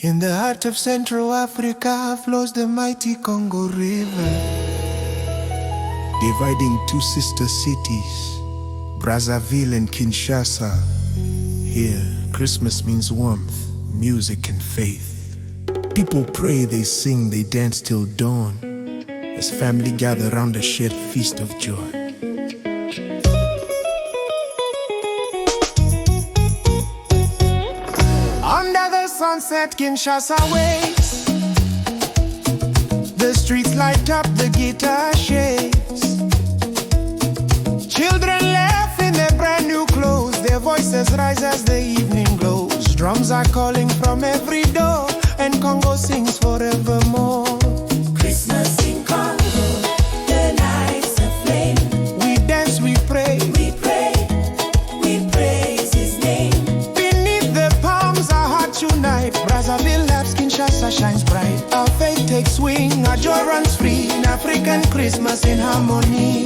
In the heart of Central Africa flows the mighty Congo River, dividing two sister cities, Brazzaville and Kinshasa. Here, Christmas means warmth, music and faith. People pray, they sing, they dance till dawn, as family gather round a shared feast of joy. Under the sunset, Kinshasa waits. The streets light up, the guitar shakes. Children laugh in their brand new clothes. Their voices rise as the evening glows. Drums are calling from every door, and Congo sings forevermore. Christmas in Congo, the nights are flame. We dance, we pray, We pray, we praise His name. beneath the palms our hearts unite. Brazzaville laughs, Kinshasa shines bright. Our faith takes wing, our joy runs free. In African Christmas in harmony.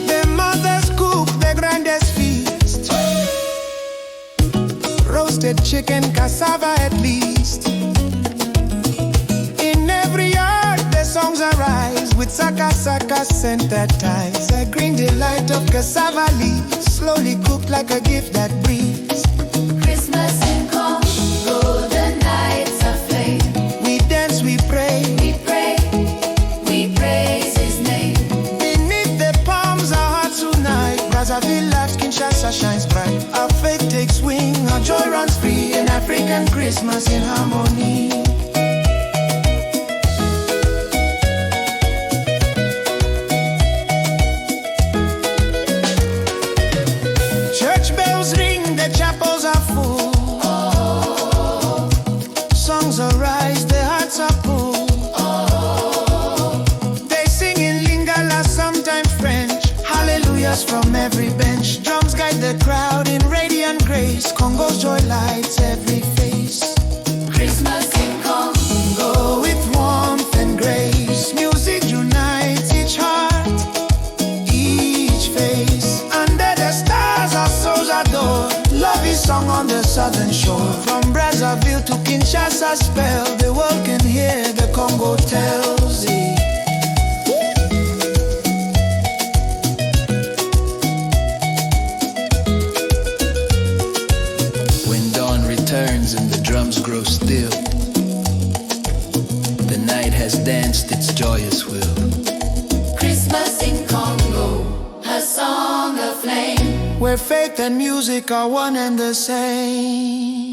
The mothers cook the grandest feast, roasted chicken, cassava at least. In every yard the songs arise, with saka center ties. A green delight of cassava leaves, slowly cooked like a gift that breathes. Christmas in Congo, the nights are flame. We dance, we pray, We pray, we praise His name. beneath the palms our hearts unite. Brazzaville laughs, Kinshasa shines bright. Our faith takes wing, our joy runs free. In African Christmas in harmony. Church bells ring, the chapels are full. Songs arise, the hearts are full. They sing in Lingala, sometimes French. Hallelujahs from every bench. Drums guide the crowd in radiant grace. Congo's joy lights every face. Christmas in Congo, Go with warmth and grace. Music unites each heart, each face. Under the stars our souls adore. Love is sung on the southern shore. From Brazzaville to Kinshasa spell, the world can hear the Congo tells it. When dawn returns and the drums grow still, the night has danced its joyous will. Christmas in Congo, a song of flame. Where faith and music are one and the same.